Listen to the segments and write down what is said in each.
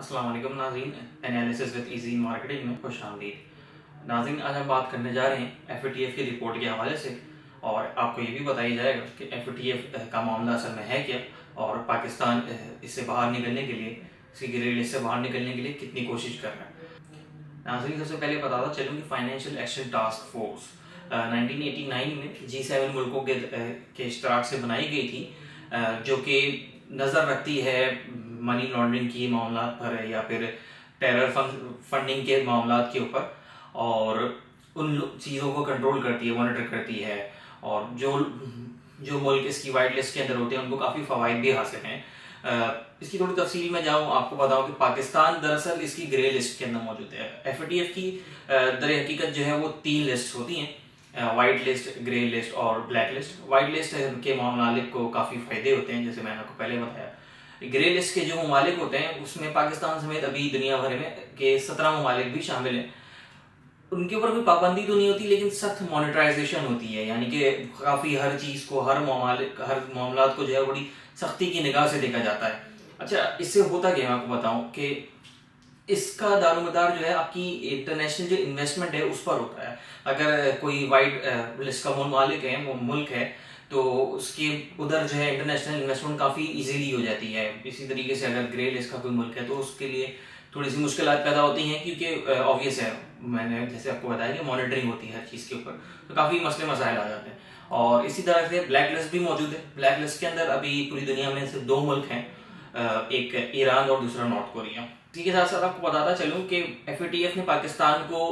अस्सलाम वालेकुम नाज़रीन, एनालिसिस विद इजी मार्केटिंग में खुश आमदीद। नाज़रीन, आज हम बात करने जा रहे हैं FATF की रिपोर्ट के हवाले से और आपको ये भी बताया जाएगा कि FATF का मामला असल में है क्या और पाकिस्तान इससे बाहर निकलने के लिए, इसकी ग्रे लिस्ट से बाहर निकलने के लिए कितनी कोशिश कर रहा है। नाज़रीन, सबसे पहले बताता चलूँ कि फाइनेंशियल एक्शन टास्क फोर्स 1989 में G7 मुल्कों के इश्तराक से बनाई गई थी, जो कि नज़र रखती है मनी लॉन्ड्रिंग की मामला पर या फिर टेरर फंडिंग के मामला के ऊपर, और उन चीज़ों को कंट्रोल करती है, मॉनिटर करती है। और जो मुल्क इसकी वाइट लिस्ट के अंदर होते हैं उनको काफ़ी फ़वाइद भी हासिल हैं। इसकी थोड़ी तफसील में जाऊँ, आपको बताऊँ कि पाकिस्तान दरअसल इसकी ग्रे लिस्ट के अंदर मौजूद है। FATF की दर हकीकत जो है वो 3 लिस्ट होती हैं, वाइट लिस्ट, ग्रे लिस्ट और ब्लैक लिस्ट। वाइट लिस्ट के ममालिक को काफ़ी फ़ायदे होते हैं, जैसे मैंने आपको पहले बताया। ग्रे लिस्ट के जो ममालिक होते हैं उसमें पाकिस्तान समेत अभी दुनिया भर में के 17 ममालिक भी शामिल हैं। उनके ऊपर कोई पाबंदी तो नहीं होती, लेकिन सख्त मॉनिटराइजेशन होती है, यानी कि काफ़ी हर चीज़ को, हर मामला को जो है बड़ी सख्ती की निगाह से देखा जाता है। अच्छा, इससे होता क्या है मैं आपको बताऊं कि इसका दारोमदार जो है आपकी इंटरनेशनल जो इन्वेस्टमेंट है उस पर होता है। अगर कोई वाइट लिस्ट का मालिक है, वो मुल्क है, तो उसके उधर जो है इंटरनेशनल इन्वेस्टमेंट काफ़ी इजीली हो जाती है। इसी तरीके से अगर ग्रे लिस्ट का कोई मुल्क है तो उसके लिए थोड़ी सी मुश्किलात पैदा होती हैं, क्योंकि ऑब्वियस है, मैंने जैसे आपको बताया कि मॉनिटरिंग होती है हर चीज़ के ऊपर, तो काफ़ी मसले मसाइल आ जाते हैं। और इसी तरह से ब्लैक लिस्ट भी मौजूद है। ब्लैक लिस्ट के अंदर अभी पूरी दुनिया में सिर्फ 2 मुल्क हैं, एक ईरान और दूसरा नॉर्थ कोरिया। इसी के साथ साथ आपको बताता चलूँ कि FATF ने पाकिस्तान को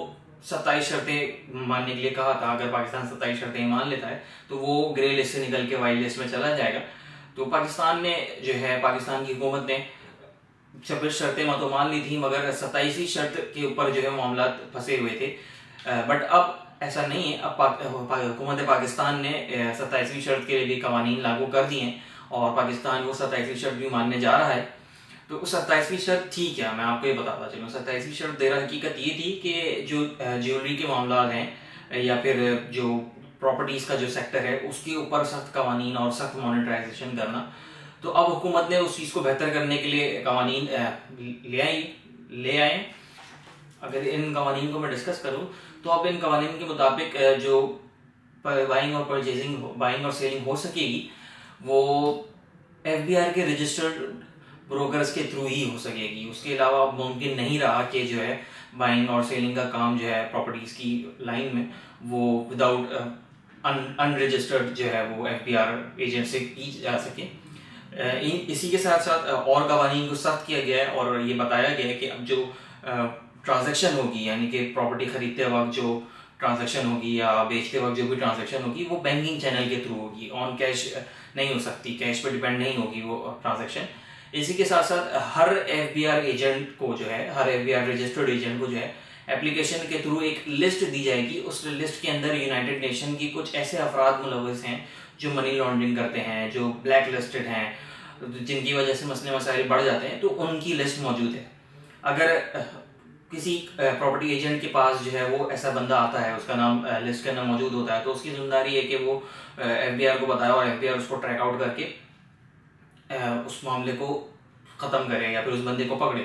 27 शर्तें मानने के लिए कहा था। अगर पाकिस्तान 27 शर्तें मान लेता है तो वो ग्रे लिस्ट से निकल के वाइट लिस्ट में चला जाएगा। तो पाकिस्तान ने जो है, पाकिस्तान की हुकूमत ने 26 शर्तें तो मान ली थी, मगर 27वीं शर्त के ऊपर जो है मामला फंसे हुए थे। बट अब ऐसा नहीं है। अब हुकूमत पाकिस्तान ने 27वीं शर्त के लिए भी कवानीन लागू कर दिए हैं और पाकिस्तान वो 27वीं शर्त भी मानने जा रहा है। तो उस 27वीं शर्त थी क्या, मैं आपको ये बताता चलूँ। 27वीं शर्त दे रहा हकीकत ये थी कि जो ज्वेलरी के मामला हैं या फिर जो प्रॉपर्टीज़ का जो सेक्टर है उसके ऊपर सख्त कवानीन और सख्त मॉनिटराइजेशन करना। तो अब हुकूमत ने उस चीज़ को बेहतर करने के लिए कवानीन ले आए। अगर इन कवानीन को मैं डिस्कस करूँ तो अब इन कवानीन के मुताबिक जो बाइंग और सेलिंग हो सकेगी वो FBR के रजिस्टर्ड ब्रोकर्स के थ्रू ही हो सकेगी। उसके अलावा मुमकिन नहीं रहा कि जो है बाइंग और सेलिंग का काम जो है प्रॉपर्टीज की लाइन में वो विदाउट अनरजिस्टर्ड जो है वो FBR एजेंट से की जा सके। इसी के साथ साथ और कवानीन को सख्त किया गया है और ये बताया गया है कि अब जो ट्रांजैक्शन होगी, यानी कि प्रॉपर्टी खरीदते वक्त जो ट्रांजैक्शन होगी या बेचते वक्त जो भी ट्रांजैक्शन होगी वो बैंकिंग चैनल के थ्रू होगी, ऑन कैश नहीं हो सकती, कैश पे डिपेंड नहीं होगी वो ट्रांजैक्शन। इसी के साथ साथ हर FBR एजेंट को जो है, हर FBR रजिस्टर्ड एजेंट को जो है एप्लीकेशन के थ्रू एक लिस्ट दी जाएगी। उस लिस्ट के अंदर यूनाइटेड नेशन की कुछ ऐसे अफराद मुलव्वस हैं जो मनी लॉन्ड्रिंग करते हैं, जो ब्लैक लिस्टेड हैं, जिनकी वजह से मसले मसाइल बढ़ जाते हैं, तो उनकी लिस्ट मौजूद है। अगर किसी प्रॉपर्टी एजेंट के पास जो है वो ऐसा बंदा आता है, उसका नाम लिस्ट के अंदर मौजूद होता है, तो उसकी जिम्मेदारी है कि वो FBR को बताए और FBR उसको ट्रैक आउट करके उस मामले को ख़त्म करे या फिर उस बंदे को पकड़े।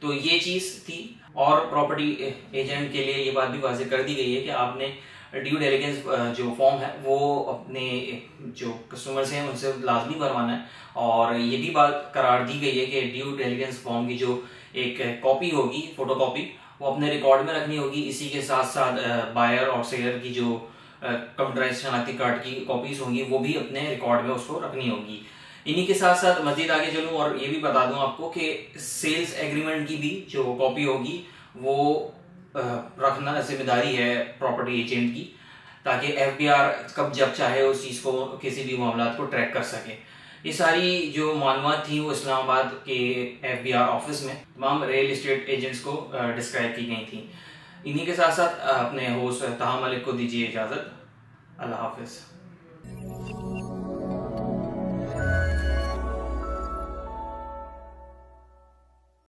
तो ये चीज़ थी। और प्रॉपर्टी एजेंट के लिए ये बात भी वाज़ेह कर दी गई है कि आपने ड्यू डिलिजेंस जो फॉर्म है वो अपने जो कस्टमर्स हैं उनसे लाजमी करवाना है। और ये भी बात करार दी गई है कि ड्यू डिलिजेंस फॉर्म की जो एक कॉपी होगी, फोटो कॉपी, वो अपने रिकॉर्ड में रखनी होगी। इसी के साथ साथ बायर और सेलर की जो कंप्यूटराइज्ड शनाख्ती कार्ड की कॉपीज होंगी वो भी अपने रिकॉर्ड में उसको रखनी होगी। इन्हीं के साथ साथ मजीद आगे चलूँ और ये भी बता दूं आपको कि सेल्स एग्रीमेंट की भी जो कॉपी होगी वो रखना जिम्मेदारी है प्रॉपर्टी एजेंट की, ताकि FBR कब जब चाहे उस चीज़ को, किसी भी मामला को ट्रैक कर सके। ये सारी जो मालूमात थी वो इस्लामाबाद के FBR ऑफिस में तमाम रियल एस्टेट एजेंट्स को डिस्क्राइब की गई थी। इन्हीं के साथ साथ अपने होस्ट तहा मलिक को दीजिए इजाज़त। अल्लाह हाफिज़।